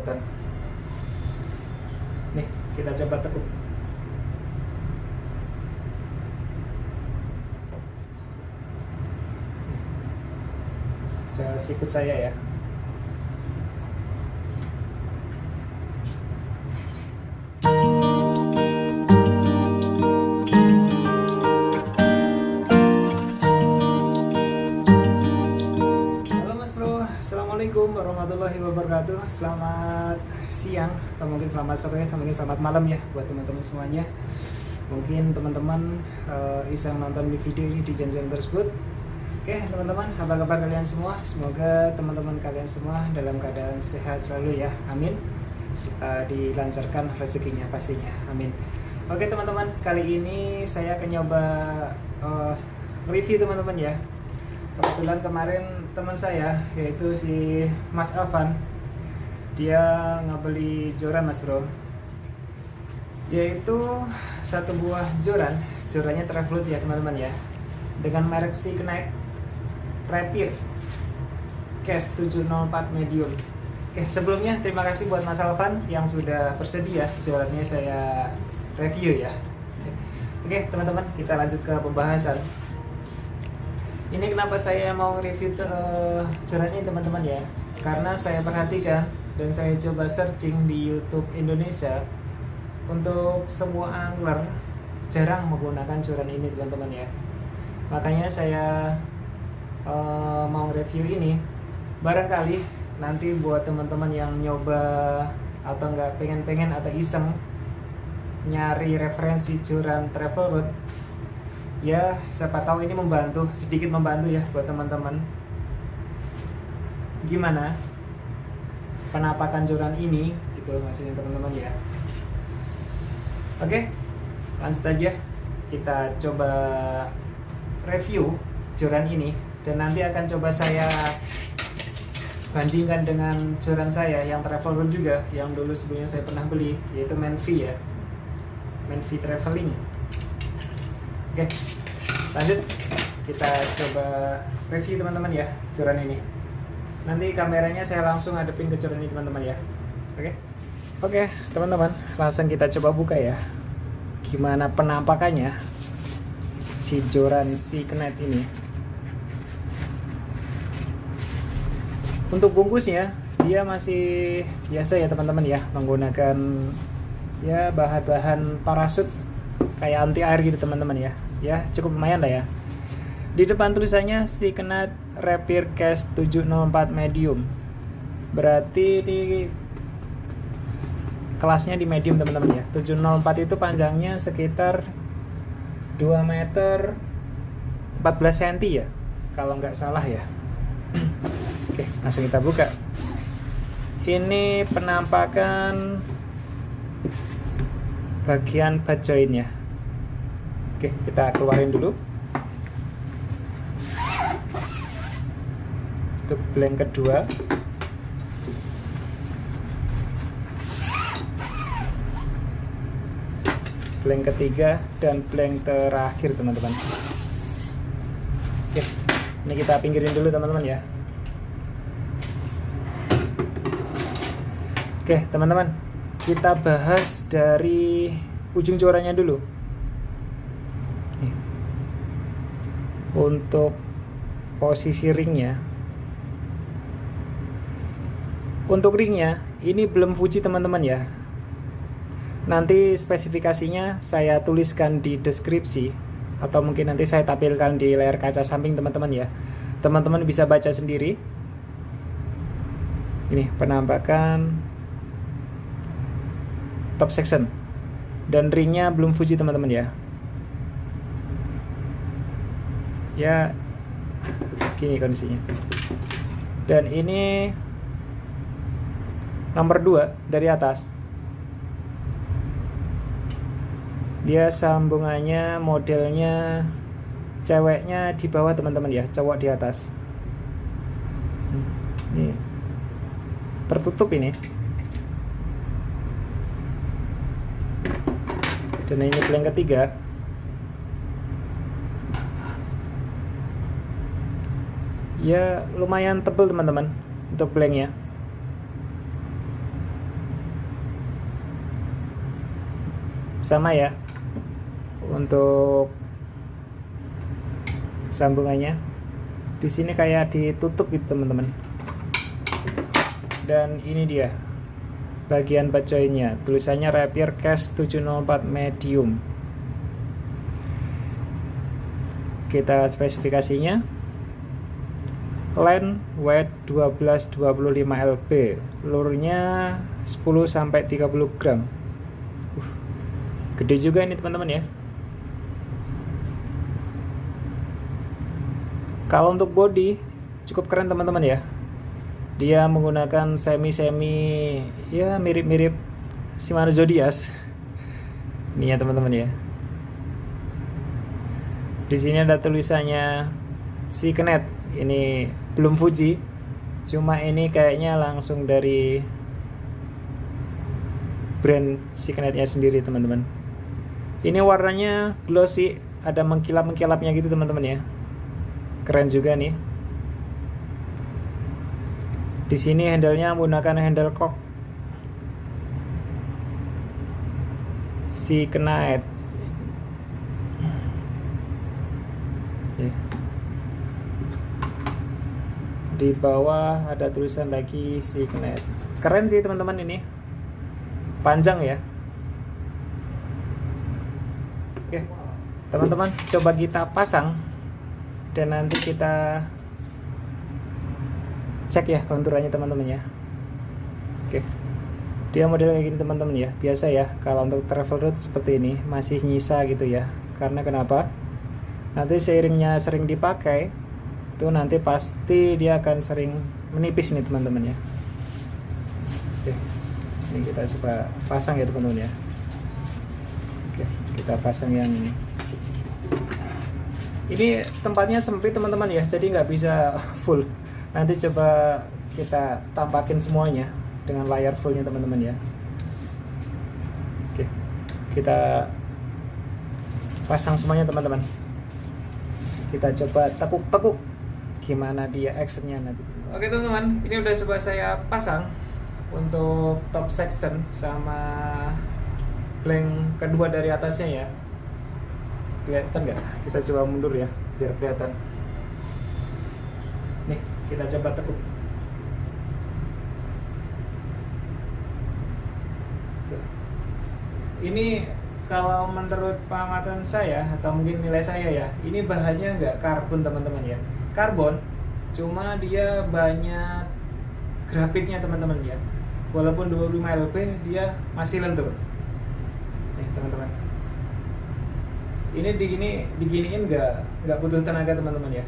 kelihatan. Nih, kita coba tekuk. Sikut saya ya. Assalamualaikum warahmatullahi wabarakatuh. Selamat siang, atau mungkin selamat sore, atau mungkin selamat malam ya buat teman-teman semuanya. Mungkin teman-teman iseng nonton video ini di jam-jam tersebut. Oke teman-teman, apa kabar kalian semua? Semoga teman-teman kalian semua dalam keadaan sehat selalu ya, amin. Serta dilancarkan rezekinya pastinya, amin. Oke teman-teman, kali ini saya akan nyoba review teman-teman ya. Kebetulan kemarin teman saya, yaitu si Mas Alvan, dia ngebeli joran mas bro, yaitu satu buah jorannya Traveloot ya teman-teman ya, dengan merek Signet Rapier Case 704 Medium. Oke, sebelumnya terima kasih buat Mas Alvan yang sudah bersedia jorannya saya review ya. Oke teman-teman, kita lanjut ke pembahasan. Ini kenapa saya mau review joran ini teman-teman ya, karena saya perhatikan dan saya coba searching di YouTube Indonesia, untuk semua angler jarang menggunakan joran ini teman-teman ya. Makanya saya mau review ini, barangkali nanti buat teman-teman yang nyoba atau nggak pengen atau iseng nyari referensi joran Traveloot ya, siapa tahu ini sedikit membantu ya buat teman-teman. Gimana penampakan joran ini gitu maksudnya teman-teman ya. Oke, lanjut aja, kita coba review joran ini dan nanti akan coba saya bandingkan dengan joran saya yang Traveloot juga, yang dulu sebelumnya saya pernah beli, yaitu Menvi ya, Menvi Traveling. Oke, lanjut, kita coba review teman-teman ya joran ini. Nanti kameranya saya langsung hadapin ke joran ini teman-teman ya. Oke teman-teman, langsung kita coba buka ya, gimana penampakannya si joran Signet ini. Untuk bungkusnya dia masih biasa ya teman-teman ya, menggunakan ya bahan-bahan parasut kayak anti air gitu teman-teman ya. Ya cukup lumayan lah ya. Di depan tulisannya Signet Rapier Case 704 Medium, berarti di kelasnya di medium teman-teman ya. 704 itu panjangnya sekitar 2 meter 14 cm ya, kalau nggak salah ya. Oke, langsung kita buka. Ini penampakan bagian butt jointnya. Oke, kita keluarin dulu. Untuk blank kedua. Blank ketiga dan blank terakhir teman-teman. Oke, ini kita pinggirin dulu teman-teman ya. Oke teman-teman, kita bahas dari ujung jorannya dulu. Untuk posisi ringnya, untuk ringnya ini belum Fuji teman-teman ya. Nanti spesifikasinya saya tuliskan di deskripsi, atau mungkin nanti saya tampilkan di layar kaca samping teman-teman ya. Teman-teman bisa baca sendiri. Ini penampakan top section, dan ringnya belum Fuji teman-teman ya. Ya gini kondisinya. Dan ini nomor 2 dari atas. Dia sambungannya modelnya ceweknya di bawah teman-teman ya, cowok di atas. Ini tertutup ini. Dan ini blank ketiga. Ya lumayan tebal teman-teman untuk blanknya. sama ya untuk sambungannya. Di sini kayak ditutup gitu teman-teman. Dan ini dia bagian butt joint-nya, tulisannya Rapier Case 704 medium. Kita spesifikasinya, length weight 12-25 lb, lurnya 10-30 gram. Gede juga ini teman-teman ya. Kalau untuk body cukup keren teman-teman ya. Dia menggunakan semi ya mirip-mirip Shimano Zodiac. Ini ya teman-teman ya. Di sini ada tulisannya Cycnet. Ini belum Fuji. Cuma ini kayaknya langsung dari brand Cycnetnya sendiri teman-teman. Ini warnanya glossy, ada mengkilap-mengkilapnya gitu teman-teman ya. Keren juga nih. Di sini handle-nya menggunakan handle cork Cycnet. Di bawah ada tulisan lagi Cycnet. Keren sih teman-teman ini. Panjang ya. Oke, teman-teman coba kita pasang dan nanti kita cek ya konturannya teman-teman ya. Oke, dia model kayak gini teman-teman ya. Biasa ya kalau untuk travel road seperti ini masih nyisa gitu ya. Karena kenapa? Nanti seiringnya sering dipakai itu nanti pasti dia akan sering menipis nih teman-teman ya. Oke, ini kita coba pasang ya teman-teman ya. Oke, kita pasang yang ini. Ini tempatnya sempit teman-teman ya, jadi nggak bisa full. Nanti coba kita tampakin semuanya dengan layar fullnya teman-teman ya. Oke, kita pasang semuanya teman-teman. Kita coba tekuk-tekuk gimana dia actionnya nanti. Oke teman-teman, ini udah coba saya pasang untuk top section sama blank kedua dari atasnya ya. Kelihatan nggak? Kita coba mundur ya biar kelihatan. Nih, kita coba tekuk. Ini kalau menurut pengamatan saya atau mungkin nilai saya ya, ini bahannya nggak karbon teman-teman ya. Karbon, cuma dia banyak grafitnya teman-teman ya. Walaupun 25 lb dia masih lentur. Nih teman-teman. Ini diginiin nggak butuh tenaga teman-teman ya.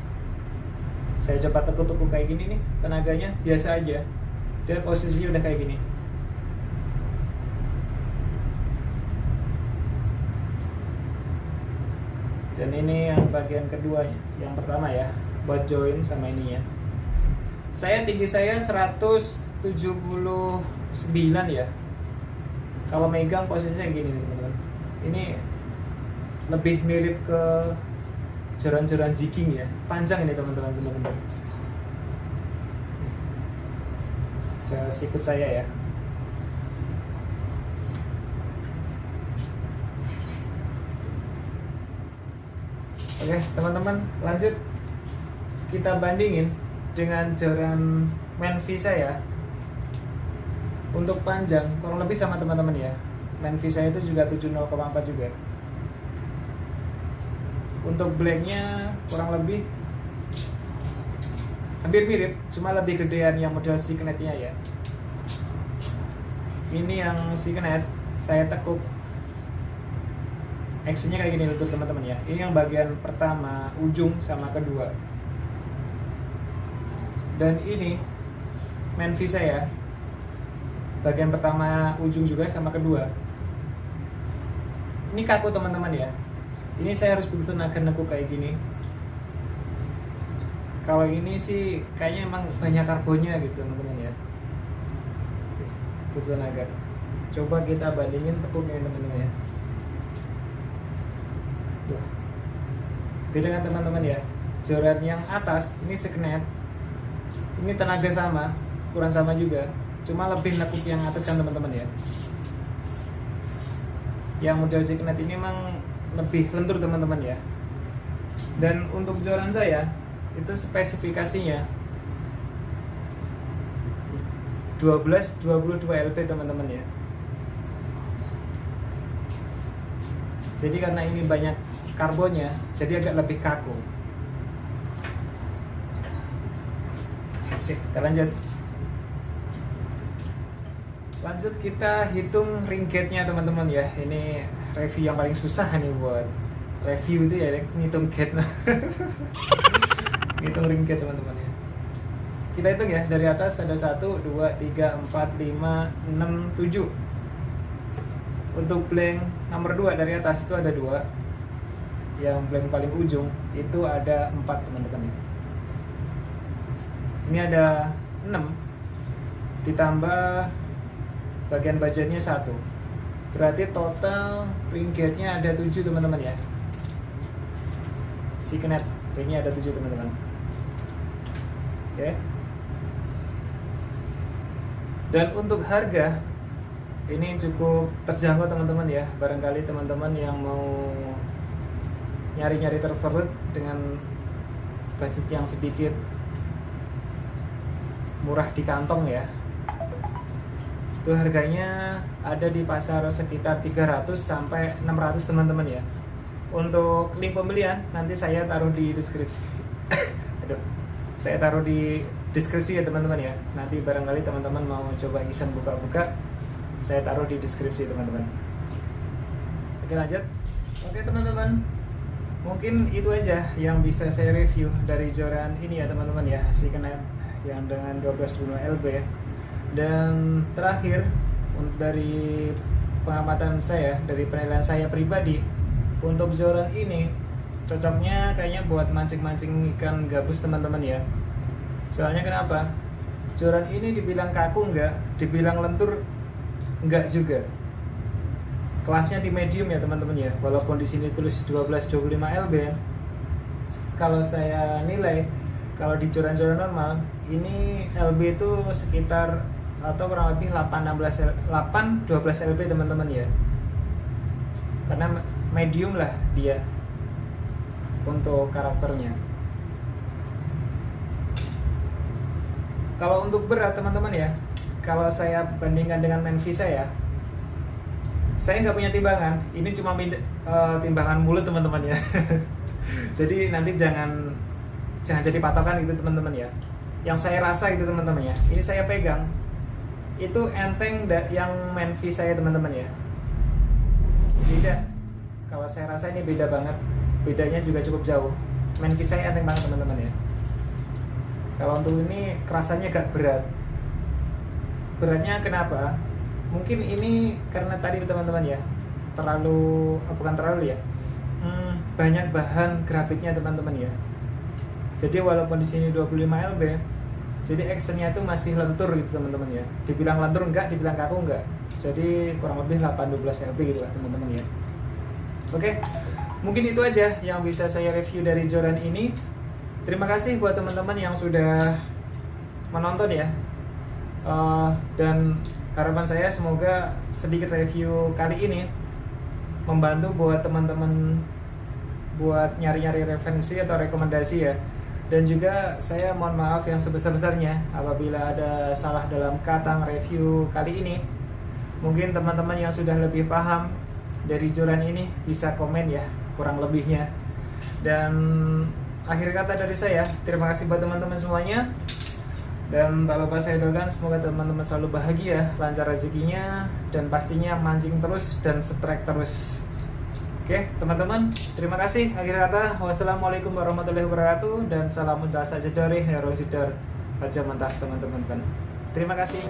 Saya coba tekuk-tekuk kayak gini nih, tenaganya biasa aja. Dia posisinya udah kayak gini. Dan ini yang bagian kedua, yang pertama ya, butt joint sama ini ya. Tinggi saya 179 ya. Kalau megang posisinya gini nih teman-teman. Ini lebih mirip ke joran-joran jigging ya. Panjang ini teman-teman. Sikut saya ya. Oke teman-teman, lanjut kita bandingin dengan joran Manvi saya. Untuk panjang kurang lebih sama teman-teman ya. Manvi saya itu juga 70,4 juga. Untuk blanknya kurang lebih hampir mirip, cuma lebih gedean yang model Cycnetnya ya. Ini yang Cycnet saya tekuk actionnya kayak gini untuk teman-teman ya. Ini yang bagian pertama ujung sama kedua. Dan ini Manvi saya bagian pertama ujung juga sama kedua. Ini kaku teman-teman ya. Ini saya harus butuh tenaga nekuk kayak gini. Kalau ini sih kayaknya emang banyak karbonnya gitu teman-teman ya. Butuh tenaga. Coba kita bandingin tekuknya teman-teman ya. Tuh. Beda kan teman-teman ya. Joran yang atas ini Cycnet. Ini tenaga sama, kurang sama juga. Cuma lebih nekuk yang atas kan teman-teman ya. yang model Signet ini memang lebih lentur teman-teman ya. Dan untuk joran saya itu spesifikasinya 12-22 LB teman-teman ya. Jadi karena ini banyak karbonnya, jadi agak lebih kaku. Oke, kita lanjut. Lanjut kita hitung ring gauge-nya teman-teman ya. Ini review yang paling susah nih buat review itu ya, ngitung gauge. Ngitung ring gauge teman-teman ya. Kita hitung ya, dari atas ada 1, 2, 3, 4, 5, 6, 7. Untuk blank nomor 2 dari atas itu ada 2. Yang blank paling ujung itu ada 4 teman-teman ya. Ini ada 6 ditambah bagian bajannya 1. Berarti total ring gauge-nya ada 7 teman-teman ya. Signet ringnya ada 7 teman-teman. Oke. Dan untuk harga ini cukup terjangkau teman-teman ya. Barangkali teman-teman yang mau nyari-nyari terperut dengan budget yang sedikit murah di kantong ya, itu harganya ada di pasar sekitar 300 sampai 600 teman-teman ya. Untuk link pembelian nanti saya taruh di deskripsi. Aduh, saya taruh di deskripsi ya teman-teman ya. Nanti barangkali teman-teman mau coba iseng buka-buka, saya taruh di deskripsi teman-teman. Oke, lanjut. Oke teman-teman, mungkin itu aja yang bisa saya review dari joran ini ya teman-teman ya, Signet yang dengan 12-22 LB. Dan terakhir, dari pengamatan saya, dari penilaian saya pribadi, untuk joran ini cocoknya kayaknya buat mancing-mancing ikan gabus teman-teman ya. Soalnya kenapa? Joran ini dibilang kaku enggak, dibilang lentur enggak juga. Kelasnya di medium ya teman-teman ya. Walaupun di sini tulis 12-25 LB, kalau saya nilai, kalau di joran-joran normal ini LB itu sekitar atau kurang lebih 8-12 LB teman-teman ya. Karena medium lah dia untuk karakternya. Kalau untuk berat teman-teman ya, kalau saya bandingkan dengan Menvi saya nggak punya timbangan. Ini cuma timbangan mulut teman-teman ya. Jadi nanti jangan jadi patokan gitu teman-teman ya. Yang saya rasa itu teman-teman ya, ini saya pegang itu enteng yang Menvi saya teman-teman ya. Beda. Kalau saya rasa ini beda banget. Bedanya juga cukup jauh. Menvi saya enteng banget teman-teman ya. Kalau untuk ini kerasanya agak berat. Beratnya kenapa? Mungkin ini karena tadi teman-teman ya, bukan terlalu ya, banyak bahan grafitnya teman-teman ya. Jadi walaupun di sini 25 LB, jadi actionnya itu masih lentur gitu teman-teman ya. Dibilang lentur enggak, dibilang kaku enggak. Jadi kurang lebih 8-12 LB gitu lah teman-teman ya. Oke, mungkin itu aja yang bisa saya review dari joran ini. Terima kasih buat teman-teman yang sudah menonton ya. Dan harapan saya semoga sedikit review kali ini membantu buat teman-teman buat nyari-nyari referensi atau rekomendasi ya. Dan juga saya mohon maaf yang sebesar-besarnya apabila ada salah dalam kata review kali ini. Mungkin teman-teman yang sudah lebih paham dari joran ini bisa komen ya kurang lebihnya. Dan akhir kata dari saya, terima kasih buat teman-teman semuanya. Dan tak lupa saya doakan semoga teman-teman selalu bahagia, lancar rezekinya, dan pastinya mancing terus dan strike terus. Oke teman-teman, terima kasih. Akhir kata, wassalamualaikum warahmatullahi wabarakatuh, dan salam uncasa jedore, hero jedor, aja mentas teman-teman. Terima kasih.